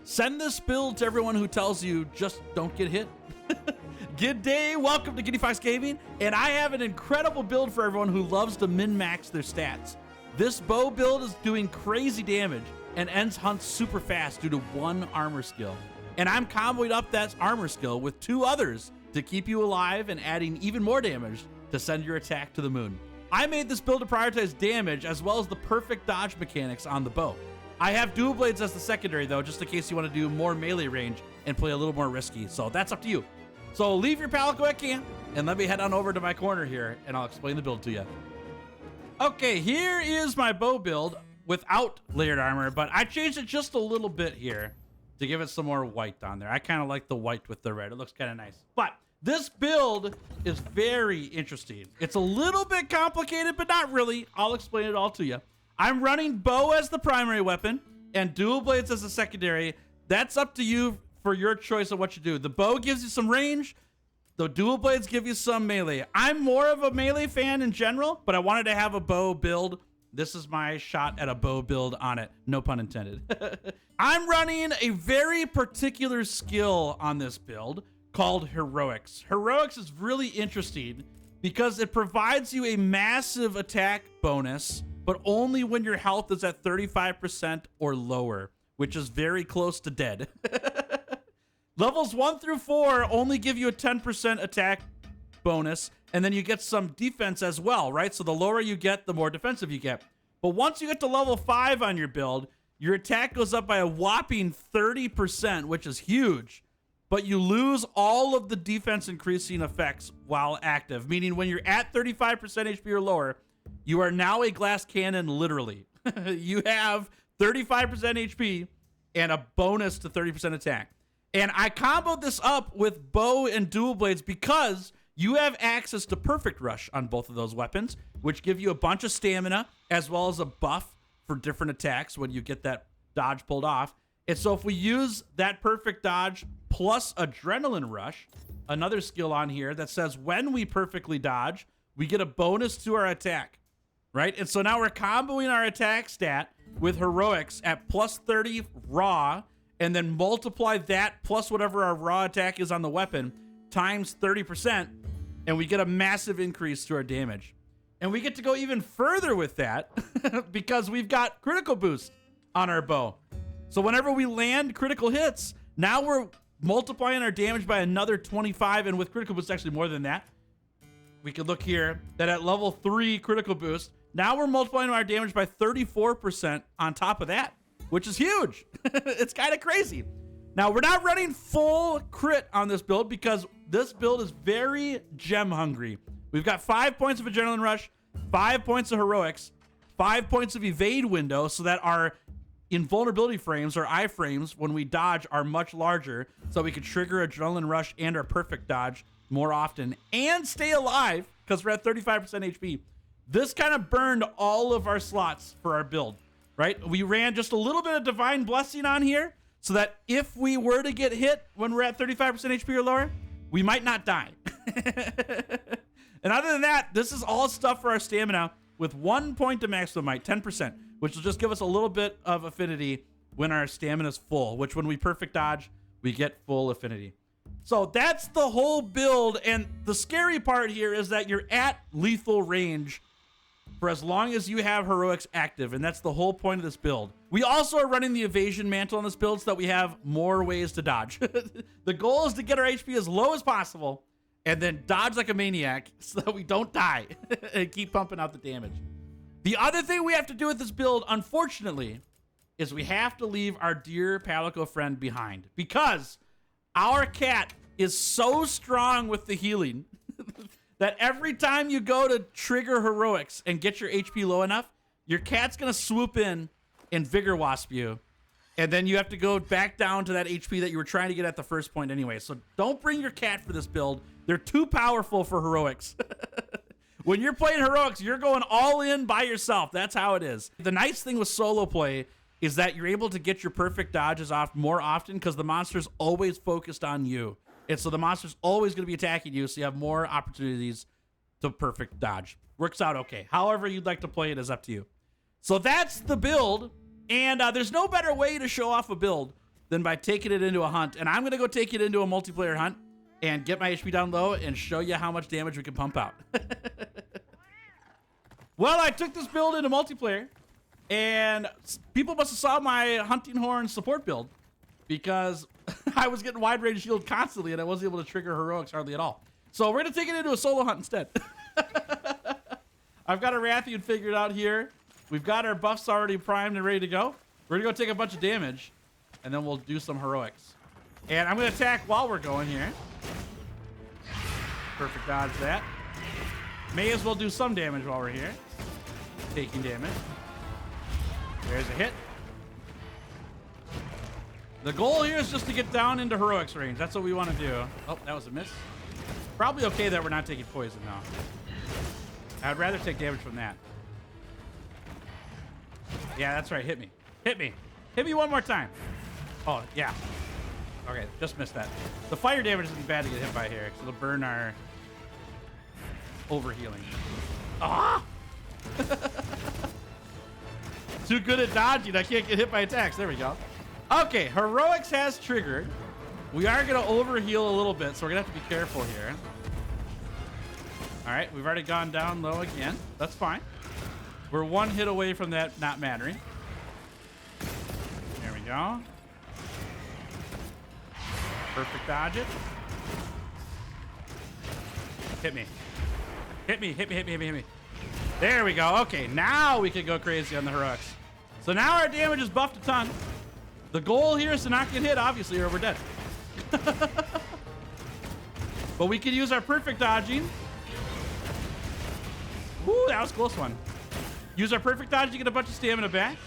Send this build to everyone who tells you just don't get hit. Good day, welcome to Giddy Fox Gaming, and I have an incredible build for everyone who loves to min-max their stats. This bow build is doing crazy damage and ends hunts super fast due to one armor skill. And I'm comboing up that armor skill with two others to keep you alive and adding even more damage to send your attack to the moon. I made this build to prioritize damage as well as the perfect dodge mechanics on the bow. I have dual blades as the secondary though, just in case you want to do more melee range and play a little more risky, so that's up to you. So leave your Palico at camp and let me head on over to my corner here and I'll explain the build to you. Okay, here is my bow build without layered armor, but I changed it just a little bit here to give it some more white on there. I kind of like the white with the red. It looks kind of nice. But this build is very interesting. It's a little bit complicated, but not really. I'll explain it all to you. I'm running bow as the primary weapon and dual blades as the secondary. That's up to you for your choice of what you do. The bow gives you some range. The dual blades give you some melee. I'm more of a melee fan in general, but I wanted to have a bow build. This is my shot at a bow build on it. No pun intended. I'm running a very particular skill on this build called Heroics. Heroics is really interesting because it provides you a massive attack bonus, but only when your health is at 35% or lower, which is very close to dead. Levels 1 through 4 only give you a 10% attack bonus, and then you get some defense as well, right? So the lower you get, the more defensive you get. But once you get to level 5 on your build, your attack goes up by a whopping 30%, which is huge. But you lose all of the defense increasing effects while active, meaning when you're at 35% HP or lower, you are now a glass cannon, literally. You have 35% HP and a bonus to 30% attack. And I comboed this up with bow and dual blades because you have access to Perfect Rush on both of those weapons, which give you a bunch of stamina as well as a buff for different attacks when you get that dodge pulled off. And so if we use that perfect dodge plus Adrenaline Rush, another skill on here that says when we perfectly dodge, we get a bonus to our attack, right? And so now we're comboing our attack stat with Heroics at plus 30 raw, and then multiply that plus whatever our raw attack is on the weapon times 30%, and we get a massive increase to our damage. And we get to go even further with that because we've got critical boost on our bow. So whenever we land critical hits, now we're multiplying our damage by another 25, and with critical boost actually more than that. We could look here that at level 3 critical boost, now we're multiplying our damage by 34% on top of that, which is huge. It's kind of crazy. Now, we're not running full crit on this build because this build is very gem hungry. We've got 5 points of Adrenaline Rush, 5 points of Heroics, 5 points of Evade window so that our invulnerability frames or iframes when we dodge are much larger so we can trigger Adrenaline Rush and our perfect dodge more often and stay alive because we're at 35% HP. This kind of burned all of our slots for our build, right? We ran just a little bit of Divine Blessing on here so that if we were to get hit when we're at 35% HP or lower, we might not die. And other than that, this is all stuff for our stamina with 1 point to maximum might, 10%, which will just give us a little bit of affinity when our stamina is full, which when we perfect dodge, we get full affinity. So that's the whole build, and the scary part here is that you're at lethal range for as long as you have Heroics active, and that's the whole point of this build. We also are running the Evasion Mantle on this build so that we have more ways to dodge. The goal is to get our HP as low as possible and then dodge like a maniac so that we don't die and keep pumping out the damage. The other thing we have to do with this build, unfortunately, is we have to leave our dear Palico friend behind because our cat is so strong with the healing that every time you go to trigger Heroics and get your HP low enough, your cat's gonna swoop in and Vigor Wasp you. And then you have to go back down to that HP that you were trying to get at the first point anyway. So don't bring your cat for this build. They're too powerful for Heroics. When you're playing Heroics, you're going all in by yourself. That's how it is. The nice thing with solo play is that you're able to get your perfect dodges off more often because the monster's always focused on you. And so the monster's always going to be attacking you, so you have more opportunities to perfect dodge. Works out okay. However you'd like to play it is up to you. So that's the build, and there's no better way to show off a build than by taking it into a hunt. And I'm going to go take it into a multiplayer hunt and get my HP down low and show you how much damage we can pump out. Well, I took this build into multiplayer, and people must have saw my hunting horn support build because I was getting wide range shield constantly and I wasn't able to trigger heroics hardly at all. So we're going to take it into a solo hunt instead. I've got a Rathian figured out here. We've got our buffs already primed and ready to go. We're going to go take a bunch of damage, and then we'll do some heroics. And I'm going to attack while we're going here. Perfect dodge that. May as well do some damage while we're here. Taking damage. There's a hit. The goal here is just to get down into heroics range. That's what we want to do. Oh, that was a miss. Probably okay that we're not taking poison though. I'd rather take damage from that. Yeah, that's right. Hit me. Hit me. Hit me one more time. Oh, yeah. Okay, just missed that. The fire damage isn't bad to get hit by here because it'll burn our overhealing. Ah! Too good at dodging. I can't get hit by attacks. There we go. Okay, heroics has triggered. We are going to overheal a little bit, so we're going to have to be careful here. All right, we've already gone down low again. That's fine. We're one hit away from that not mattering. There we go. Perfect dodge it. Hit me. Hit me, hit me, hit me, hit me, hit me. There we go. Okay, now we can go crazy on the heroics. So now our damage is buffed a ton. The goal here is to not get hit, obviously, or we're dead. But we can use our perfect dodging. Ooh, that was a close one. Use our perfect dodge to get a bunch of stamina back,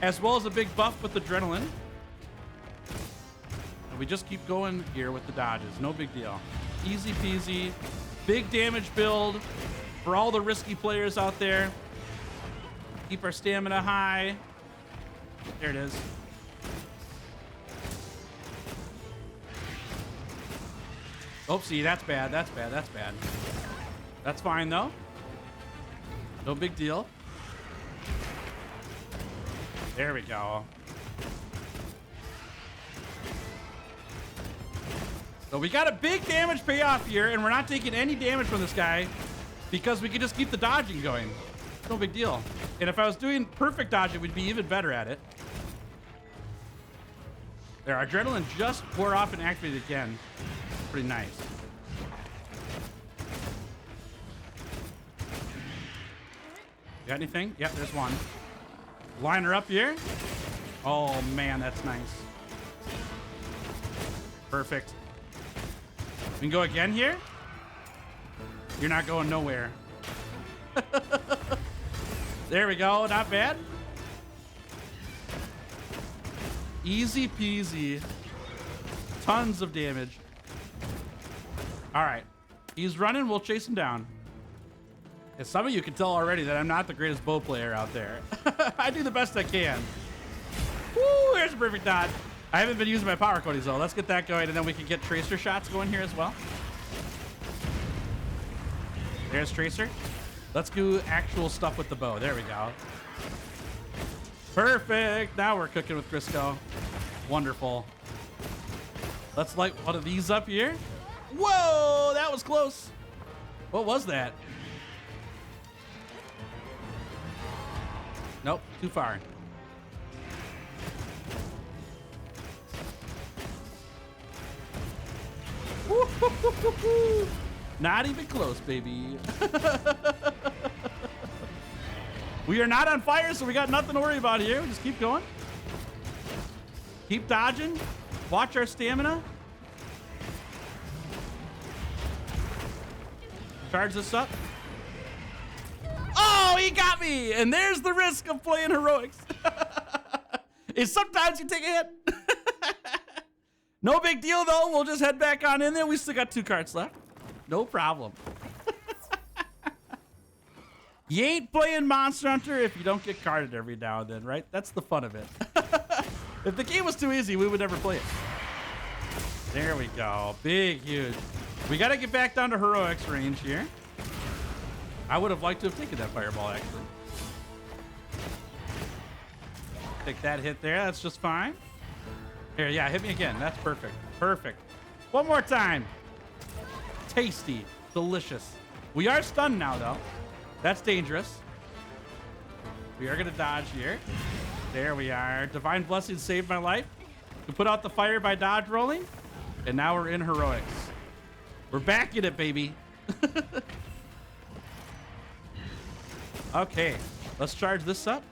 as well as a big buff with adrenaline. And we just keep going here with the dodges. No big deal. Easy peasy. Big damage build for all the risky players out there. Keep our stamina high. There it is. Oopsie, that's bad. That's bad. That's bad. That's fine, though. No big deal. There we go. So we got a big damage payoff here, and we're not taking any damage from this guy because we can just keep the dodging going. No big deal. And if I was doing perfect dodging, we'd be even better at it. There, our adrenaline just wore off and activated again. Pretty nice. Got anything? Yep, there's one. Line her up here. Oh, man, that's nice. Perfect. We can go again here. You're not going nowhere. There we go. Not bad. Easy peasy. Tons of damage. All right. He's running. We'll chase him down. And some of you can tell already that I'm not the greatest bow player out there. I do the best I can. Woo, there's a perfect dodge. I haven't been using my power coatings though. Let's get that going, and then we can get tracer shots going here as well. There's tracer. Let's do actual stuff with the bow. There we go. Perfect. Now we're cooking with Crisco. Wonderful. Let's light one of these up here. Whoa, that was close. What was that? Nope, too far. Not even close, baby. We are not on fire, so we got nothing to worry about here. Just keep going. Keep dodging. Watch our stamina. Charge this up. Oh, he got me! And there's the risk of playing heroics. Is sometimes you take a hit. No big deal, though. We'll just head back on in there. We still got 2 cards left. No problem. You ain't playing Monster Hunter if you don't get carded every now and then, right? That's the fun of it. If the game was too easy, we would never play it. There we go. Big, huge. We got to get back down to heroics range here. I would have liked to have taken that fireball, actually. Take that hit there. That's just fine. Here, yeah, hit me again. That's perfect. Perfect. One more time. Tasty. Delicious. We are stunned now, though. That's dangerous. We are going to dodge here. There we are. Divine Blessing saved my life. We put out the fire by dodge rolling. And now we're in heroics. We're back in it, baby. Okay. Let's charge this up.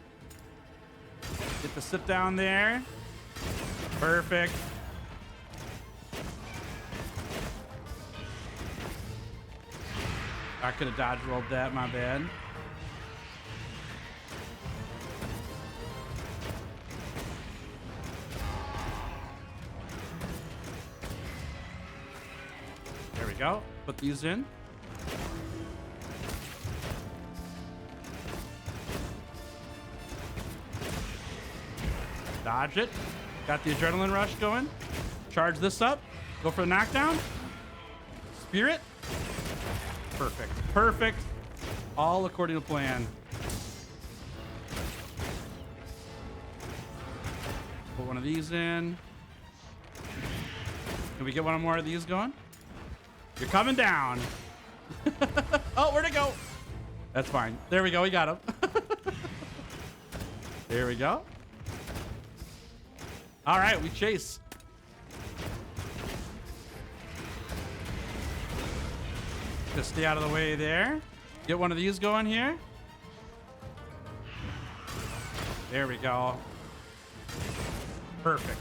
Get the sit down there. Perfect. I could have dodge rolled that, my bad. There we go. Put these in. Dodge it. Got the adrenaline rush going. Charge this up. Go for the knockdown. Spirit. Perfect. Perfect. All according to plan. Put one of these in. Can we get one more of these going? You're coming down. Oh, where'd it go? That's fine. There we go. We got him. There we go. All right, we chase. Just stay out of the way there. Get one of these going here. There we go. Perfect.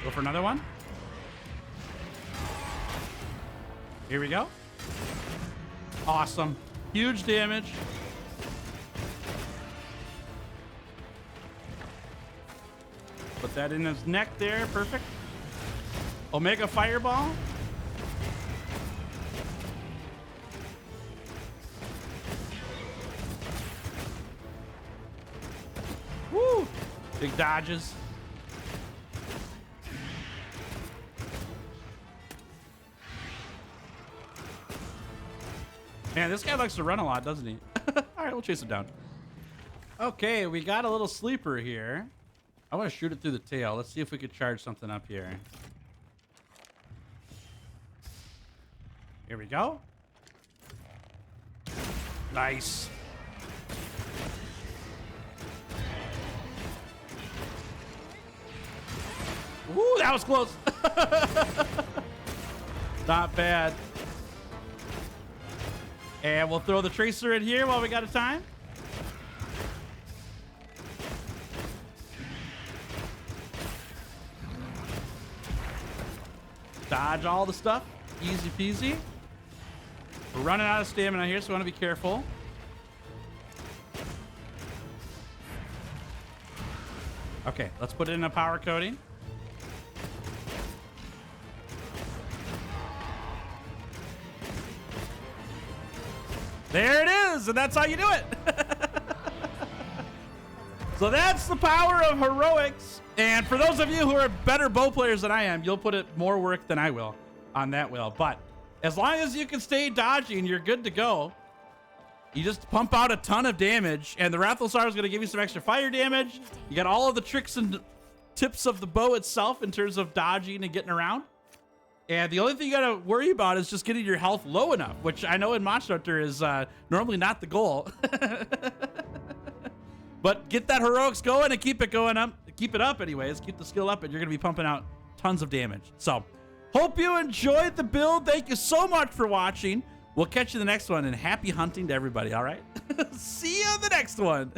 Go for another one. Here we go. Awesome. Huge damage. Put that in his neck there. Perfect. Omega Fireball. Woo! Big dodges. Man, this guy likes to run a lot, doesn't he? All right, we'll chase him down. Okay, we got a little sleeper here. I want to shoot it through the tail. Let's see if we could charge something up here. Here we go. Nice. Ooh, that was close. Not bad. And we'll throw the tracer in here while we got a time. Dodge all the stuff. Easy peasy. We're running out of stamina here, so we want to be careful. Okay, let's put it in a power coating. There it is, and that's how you do it. So that's the power of heroics. And for those of you who are better bow players than I am, you'll put it more work than I will on that wheel. But as long as you can stay dodging, you're good to go. You just pump out a ton of damage, and the Rathalos is going to give you some extra fire damage. You got all of the tricks and tips of the bow itself in terms of dodging and getting around. And the only thing you got to worry about is just getting your health low enough, which I know in Monster Hunter is normally not the goal. But get that heroics going and keep it going up. Keep it up anyways. Keep the skill up and you're going to be pumping out tons of damage. So hope you enjoyed the build. Thank you so much for watching. We'll catch you in the next one, and happy hunting to everybody, all right? See you in the next one.